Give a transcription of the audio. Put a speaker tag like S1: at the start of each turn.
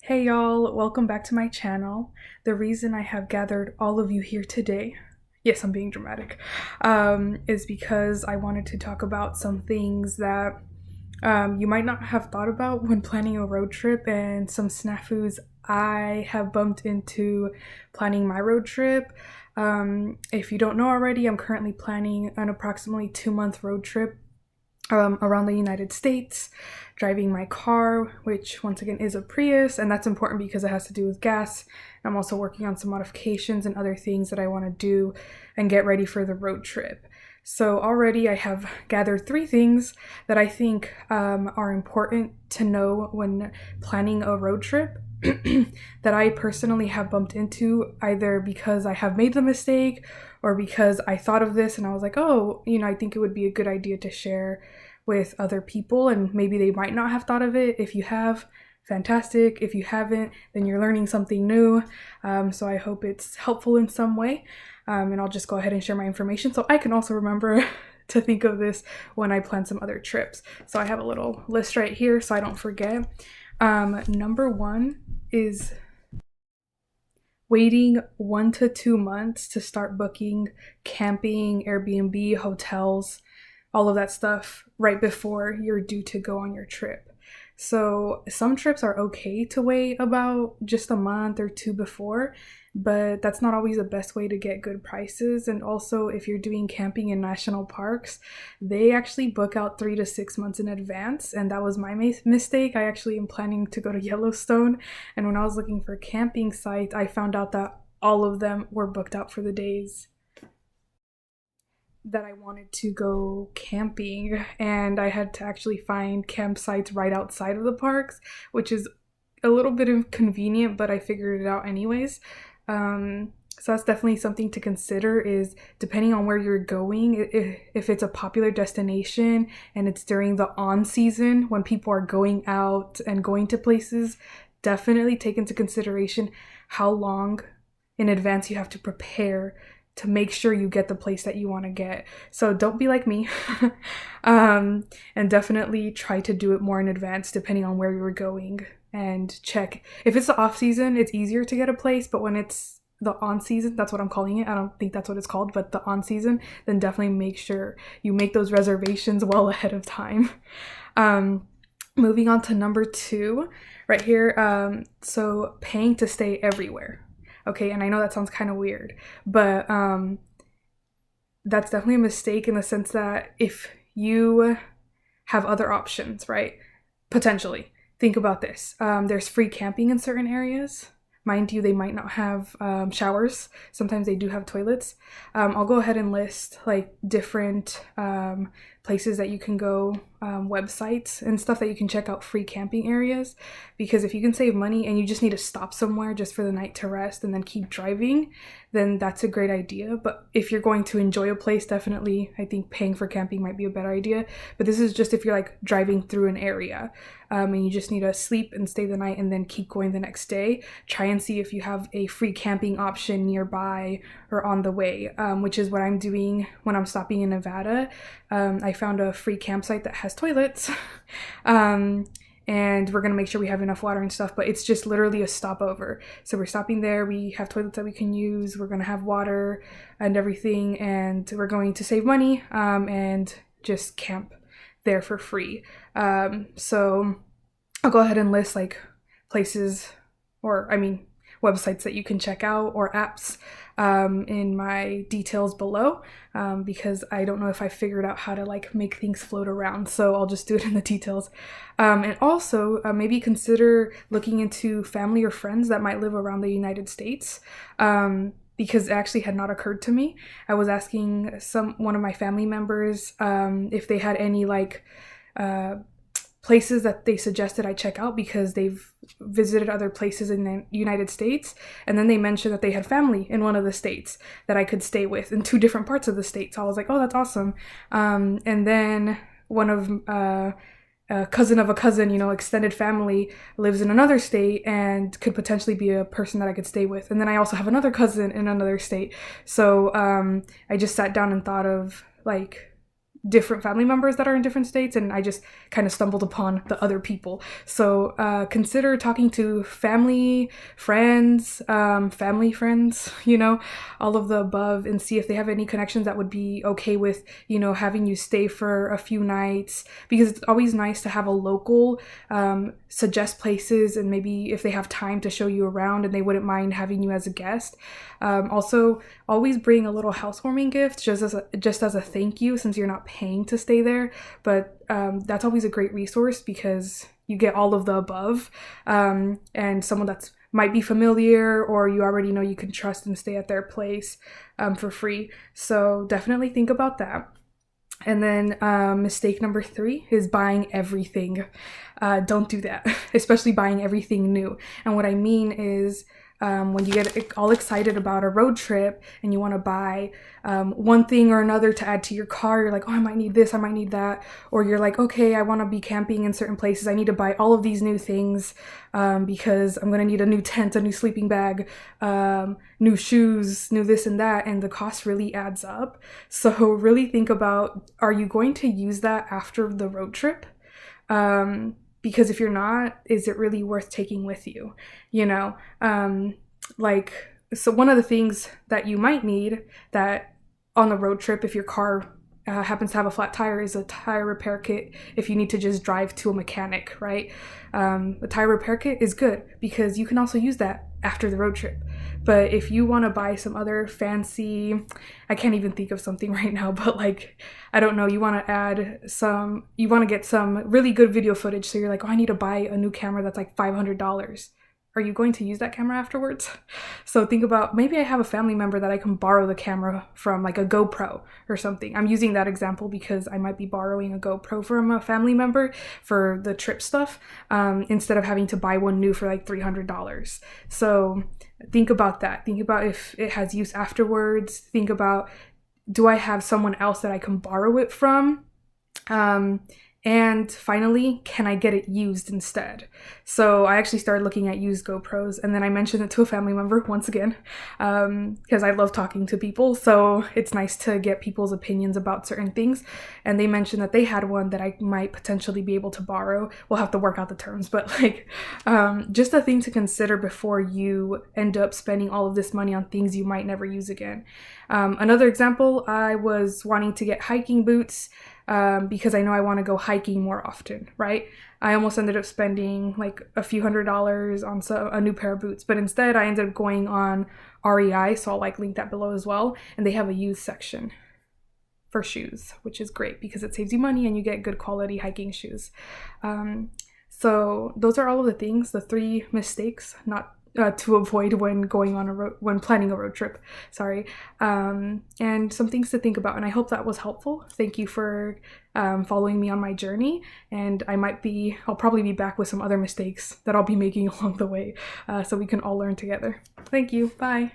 S1: Hey y'all, welcome back to my channel. The reason I have gathered all of you here today, yes, I'm being dramatic, is because I wanted to talk about some things that you might not have thought about when planning a road trip and some snafus I have bumped into planning my road trip. If you don't know already, I'm currently planning an approximately 2-month road trip around the United States, driving my car, which once again is a Prius, and that's important because it has to do with gas. I'm also working on some modifications and other things that I want to do and get ready for the road trip. So already I have gathered 3 things that I think are important to know when planning a road trip that I personally have bumped into, either because I have made the mistake or because I thought of this and I was like, oh, I think it would be a good idea to share with other people, and maybe they might not have thought of it. If you have, fantastic. If you haven't, then you're learning something new. So I hope it's helpful in some way. And I'll just go ahead and share my information so I can also remember to think of this when I plan some other trips. So I have a little list right here so I don't forget. Number 1 is waiting 1 to 2 months to start booking camping, Airbnb, hotels, all of that stuff right before you're due to go on your trip. So some trips are okay to wait about just a month or 2 before, but that's not always the best way to get good prices. And also, if you're doing camping in national parks, they actually book out 3 to 6 months in advance, and that was my mistake. I actually am planning to go to Yellowstone, and when I was looking for camping sites, I found out that all of them were booked out for the days that I wanted to go camping, and I had to actually find campsites right outside of the parks, which is a little bit inconvenient, but I figured it out anyways. So that's definitely something to consider, is depending on where you're going, if it's a popular destination and it's during the on season when people are going out and going to places, definitely take into consideration how long in advance you have to prepare to make sure you get the place that you want to get. So don't be like me. And definitely try to do it more in advance depending on where you're going, and check. If it's the off season, it's easier to get a place, but when it's the on season, that's what I'm calling it. I don't think that's what it's called, but the on season, then definitely make sure you make those reservations well ahead of time. Moving on to number 2, right here. So paying to stay everywhere. Okay, and I know that sounds kind of weird, but that's definitely a mistake in the sense that if you have other options, right? Potentially. Think about this. There's free camping in certain areas. Mind you, they might not have showers. Sometimes they do have toilets. I'll go ahead and list like different places that you can go, websites and stuff that you can check out, free camping areas, because if you can save money and you just need to stop somewhere just for the night to rest and then keep driving, then that's a great idea. But if you're going to enjoy a place, definitely I think paying for camping might be a better idea. But this is just if you're like driving through an area, and you just need to sleep and stay the night and then keep going the next day. Try and see if you have a free camping option nearby or on the way, which is what I'm doing when I'm stopping in Nevada. I found a free campsite that has toilets, and we're gonna make sure we have enough water and stuff, but it's just literally a stopover. So we're stopping there, we have toilets that we can use, we're gonna have water and everything, and we're going to save money and just camp there for free. So I'll go ahead and list like places, or websites that you can check out, or apps, in my details below, because I don't know if I figured out how to like make things float around, so I'll just do it in the details. And also maybe consider looking into family or friends that might live around the United States, because it actually had not occurred to me. I was asking one of my family members if they had any like places that they suggested I check out because they've visited other places in the United States, and then they mentioned that they had family in one of the states that I could stay with in 2 different parts of the state. So I was like, oh, that's awesome. And then one of a cousin of a cousin, extended family, lives in another state and could potentially be a person that I could stay with. And then I also have another cousin in another state. So I just sat down and thought of like different family members that are in different states, and I just kind of stumbled upon the other people. So consider talking to family friends, all of the above, and see if they have any connections that would be okay with, having you stay for a few nights, because it's always nice to have a local suggest places, and maybe if they have time to show you around and they wouldn't mind having you as a guest. Also, always bring a little housewarming gift just as a thank you, since you're not paying to stay there. But that's always a great resource because you get all of the above, and someone that's might be familiar or you already know you can trust and stay at their place for free. So definitely think about that. And then mistake number 3 is buying everything. Don't do that, especially buying everything new. And what I mean is when you get all excited about a road trip and you want to buy one thing or another to add to your car, you're like, oh, I might need this, I might need that. Or you're like, okay, I want to be camping in certain places, I need to buy all of these new things because I'm going to need a new tent, a new sleeping bag, new shoes, new this and that, and the cost really adds up. So really think about, are you going to use that after the road trip? Because if you're not, is it really worth taking with you? So one of the things that you might need that on the road trip, if your car happens to have a flat tire, is a tire repair kit if you need to just drive to a mechanic, right? The tire repair kit is good because you can also use that after the road trip. But if you want to buy some other fancy, I can't even think of something right now, but I don't know, you want to get some really good video footage. So you're like, oh, I need to buy a new camera that's like $500. Are you going to use that camera afterwards? So think about, maybe I have a family member that I can borrow the camera from, like a GoPro or something. I'm using that example because I might be borrowing a GoPro from a family member for the trip stuff, instead of having to buy one new for like $300. So think about that. Think about if it has use afterwards. Think about, do I have someone else that I can borrow it from? And finally, can I get it used instead? So I actually started looking at used GoPros, and then I mentioned it to a family member once again, because I love talking to people. So it's nice to get people's opinions about certain things. And they mentioned that they had one that I might potentially be able to borrow. We'll have to work out the terms, but just a thing to consider before you end up spending all of this money on things you might never use again. Another example, I was wanting to get hiking boots, because I know I want to go hiking more often, right? I almost ended up spending like a few $100s on a new pair of boots, but instead I ended up going on REI, so I'll link that below as well, and they have a used section for shoes, which is great because it saves you money and you get good quality hiking shoes. So those are all of the things, the 3 mistakes not to avoid when going on when planning a road trip, and some things to think about. And I hope that was helpful. Thank you for following me on my journey, and I'll probably be back with some other mistakes that I'll be making along the way, so we can all learn together. Thank you. Bye.